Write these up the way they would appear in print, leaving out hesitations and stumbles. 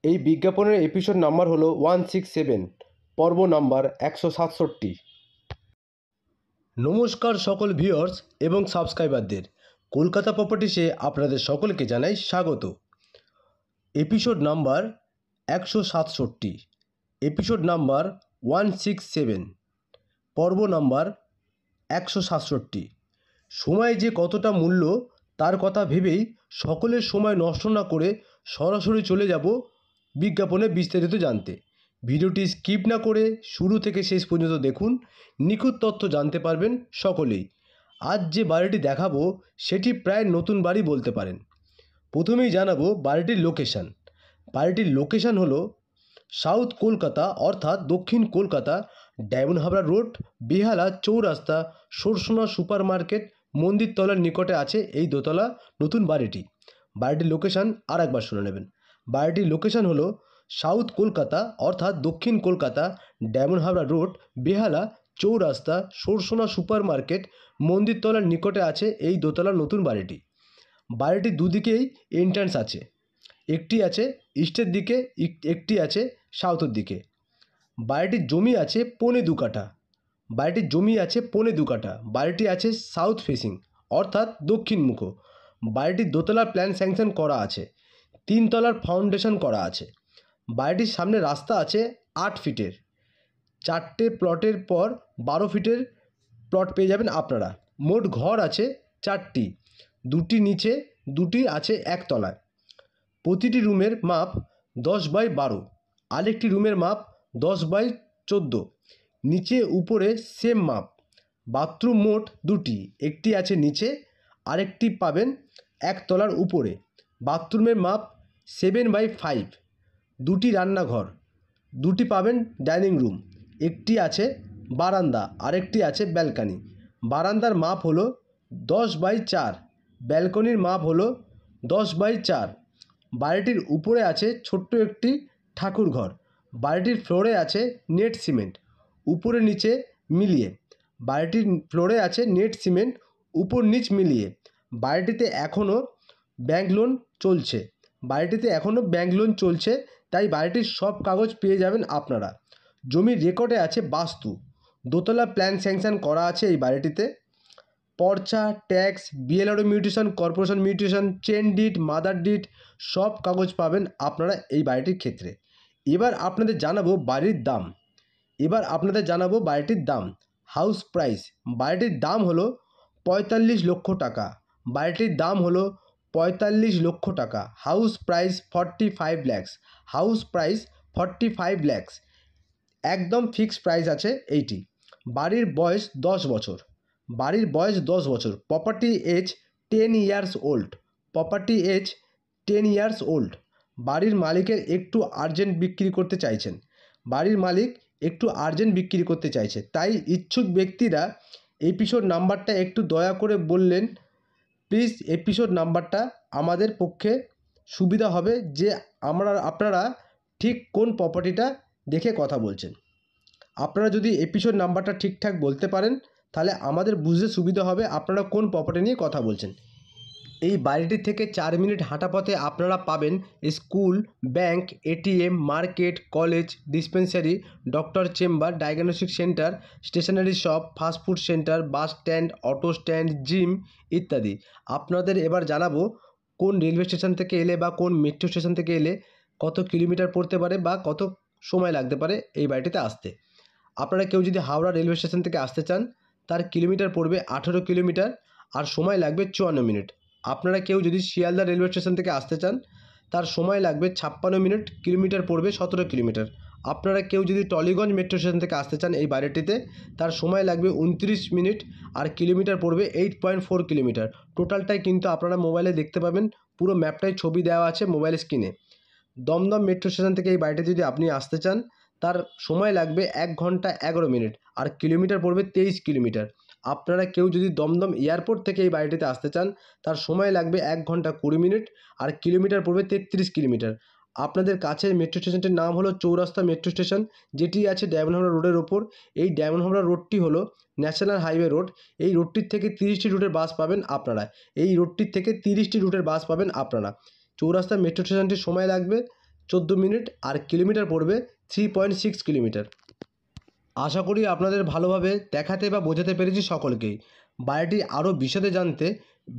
এই বিজ্ঞাপনের episode number হলো 167, পর্ব নাম্বার 167। নমস্কার সকল ভিউয়ার্স এবং সাবস্ক্রাইবারদের। কলকাতা প্রপার্টিসে আপনাদের সকলকে জানাই স্বাগত। এপিসোড নাম্বার 167, এপিসোড নাম্বার 167, পর্ব নাম্বার 167। সময় যে কতটা মূল্য তার কথা ভেবেই সকলের সময় নষ্ট না করে সরাসরি চলে যাব বিজ্ঞাপনে বিস্তারিত জানতে। ভিডিওটি স্কিপ না করে শুরু থেকে শেষ পর্যন্ত দেখুন, নিখুঁত তথ্য জানতে পারবেন সকলেই। আজ যে বাড়িটি দেখাবো সেটি প্রায় নতুন বাড়ি বলতে পারেন। প্রথমেই জানাবো বাড়িটির লোকেশান। বাড়িটির লোকেশান হলো সাউথ কলকাতা অর্থাৎ দক্ষিণ কলকাতা, ডায়মন্ড হাবড়া রোড, বেহালা চৌরাস্তা, সরসোনা সুপার মার্কেট, মন্দিরতলার নিকটে আছে এই দোতলা নতুন বাড়িটি। বাড়িটির লোকেশান আর একবার শুনে নেবেন। বাড়িটির লোকেশান হলো সাউথ কলকাতা অর্থাৎ দক্ষিণ কলকাতা, ডায়মন্ড হাবড়া রোড, বেহালা চৌরাস্তা, সরসোনা সুপার মার্কেট, মন্দিরতলার নিকটে আছে এই দোতলা নতুন বাড়িটি। বাড়িটির দুদিকেই এন্ট্রান্স আছে, একটি আছে ইস্টের দিকে, একটি আছে সাউথের দিকে। বাড়িটির জমি আছে 2.25 কাঠা। বাড়িটির জমি আছে 2.25 কাঠা। বাড়িটি আছে সাউথ ফেসিং অর্থাৎ দক্ষিণমুখ। বাড়িটির দোতলার প্ল্যান স্যাংশন করা আছে, 3 তলার ফাউন্ডেশন করা আছে। বাড়িটির সামনে রাস্তা আছে 8 ফিটের। 4টে প্লটের পর 12 ফিটের প্লট পেয়ে যাবেন আপনারা। মোট ঘর আছে 4টি, 2টি নিচে, 2টি আছে একতলায়। প্রতিটি রুমের মাপ 10x12, আরেকটি রুমের মাপ 10x14। নিচে উপরে সেম মাপ। বাথরুম মোট 2টি, একটি আছে নিচে, আরেকটি পাবেন একতলার উপরে। বাথরুমের মাপ 7x5। 2টি রান্নাঘর, 2টি পাবেন ডাইনিং রুম, একটি আছে বারান্দা, আরেকটি আছে ব্যালকনি। বারান্দার মাপ হলো 10x4, ব্যালকনির মাপ হলো 10x4। বাড়িটির উপরে আছে ছোট্ট একটি ঠাকুর ঘর। বাড়িটির ফ্লোরে আছে নেট সিমেন্ট উপরে নিচে মিলিয়ে। বাড়িটির ফ্লোরে আছে নেট সিমেন্ট উপর নিচ মিলিয়ে। বাড়িটিতে এখনও ব্যাংক লোন চলছে। তাই বাড়িটির সব কাগজ পেয়ে যাবেন আপনারা। জমির রেকর্ডে আছে বাস্তু। দোতলা প্ল্যান স্যাংশন করা আছে এই বাড়িটিতে। পর্চা, tax, BLRO mutation, corporation mutation, chain deed, mother deed সব কাগজ পাবেন আপনারা এই বাড়িটির ক্ষেত্রে। এবার আপনাদের জানাবো বাড়িটির দাম। House price. বাড়িটির দাম হলো 45 লক্ষ টাকা। বাড়িটির দাম হলো 45 লক্ষ টাকা। House price 45 lakhs। House price 45 lakhs। একদম ফিক্সড প্রাইস আছে এইটি। বাড়ির বয়স 10 বছর। Property age 10 years old. বাড়ির মালিকের একটু আর্জেন্ট বিক্রি করতে চাইছে। তাই ইচ্ছুক ব্যক্তিরা এপিসোড নাম্বারটা একটু দয়া করে বললেন প্লিজ। এপিসোড নাম্বারটা আমাদের পক্ষে সুবিধা হবে যে আপনারা ঠিক কোন প্রপার্টিটা দেখে কথা বলছেন। আপনারা যদি এপিসোড নাম্বারটা ঠিকঠাক বলতে পারেন তাহলে আমাদের বুঝতে সুবিধা হবে আপনারা কোন প্রপার্টি নিয়ে কথা বলছেন। এই বাড়িটি থেকে 4 মিনিট হাঁটা পথে আপনারা পাবেন school, bank, ATM, market, college, dispensary, doctor chamber, diagnostic centre, stationery shop, fast food centre, bus stand, auto stand, gym ইত্যাদি। আপনাদের এবার জানাবো কোন রেলওয়ে স্টেশন থেকে এলে বা কোন মেট্রো স্টেশন থেকে এলে কত কিলোমিটার পড়তে পারে বা কত সময় লাগতে পারে এই বাড়িটিতে আসতে। আপনারা কেউ যদি হাওড়া রেলওয়ে স্টেশন থেকে আসতে চান তার কিলোমিটার পড়বে 18 কিলোমিটার আর সময় লাগবে 54 মিনিট। আপনারা কেউ যদি শিয়ালদা রেলওয়ে স্টেশন থেকে আসতে চান তার সময় লাগবে 56 মিনিট, কিলোমিটার পড়বে 17 কিলোমিটার। আপনারা কেউ যদি টলিগঞ্জ মেট্রো স্টেশন থেকে আসতে চান এই বাড়িটিতে তার সময় লাগবে 29 মিনিট আর কিলোমিটার পড়বে 8.4 কিলোমিটার। টোটালটাই কিন্তু আপনারা মোবাইলে দেখতে পাবেন, পুরো ম্যাপটাই ছবি দেওয়া আছে মোবাইল স্ক্রিনে। দমদম মেট্রো স্টেশন থেকে এই বাড়িটি যদি আপনি আসতে চান তার সময় লাগবে 1 ঘন্টা 11 মিনিট আর কিলোমিটার পড়বে 23 কিলোমিটার। আপনারা কেউ যদি দমদম এয়ারপোর্ট থেকে এই বাড়িটিতে আসতে চান তার সময় লাগবে 1 ঘন্টা 20 মিনিট আর কিলোমিটার পড়বে 33 কিলোমিটার। আপনাদের কাছের মেট্রো স্টেশনটির নাম হলো চৌরাস্তা মেট্রো স্টেশন, যেটি আছে ডায়মন্ড হাবড়া রোডের ওপর। এই ডায়মন্ড হাবড়া রোডটি হলো ন্যাশনাল হাইওয়ে রোড। এই রোডটির থেকে 30টি রুটের বাস পাবেন আপনারা। চৌরাস্তা মেট্রো স্টেশনটির সময় লাগবে 14 মিনিট, আর কিলোমিটার পড়বে 3.6 কিলোমিটার। আশা করি আপনাদের ভালোভাবে দেখাতে বা বোঝাতে পেরেছি সকলকেই। বাড়িটি আরও বিশদে জানতে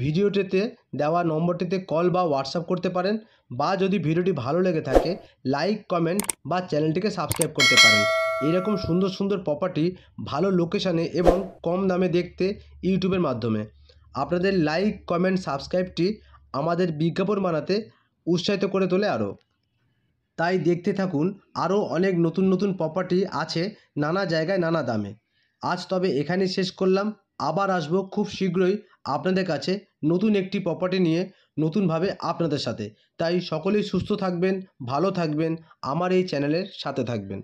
ভিডিওটিতে দেওয়া নম্বরটিতে কল বা হোয়াটসঅ্যাপ করতে পারেন, বা যদি ভিডিওটি ভালো লেগে থাকে লাইক, কমেন্ট বা চ্যানেলটিকে সাবস্ক্রাইব করতে পারেন। এরকম সুন্দর সুন্দর প্রপার্টি ভালো লোকেশানে এবং কম দামে দেখতে ইউটিউবের মাধ্যমে আপনাদের লাইক, কমেন্ট, সাবস্ক্রাইবটি আমাদের বিজ্ঞাপন বানাতে উৎসাহিত করে তোলে আরও। তাই দেখতে থাকুন, আরও অনেক নতুন নতুন প্রপার্টি আছে নানা জায়গায় নানা দামে। আজ তবে এখানেই শেষ করলাম, আবার আসবো খুব শীঘ্রই আপনাদের কাছে নতুন একটি প্রপার্টি নিয়ে, নতুনভাবে আপনাদের সাথে। তাই সকলেই সুস্থ থাকবেন, ভালো থাকবেন, আমার এই চ্যানেলের সাথে থাকবেন।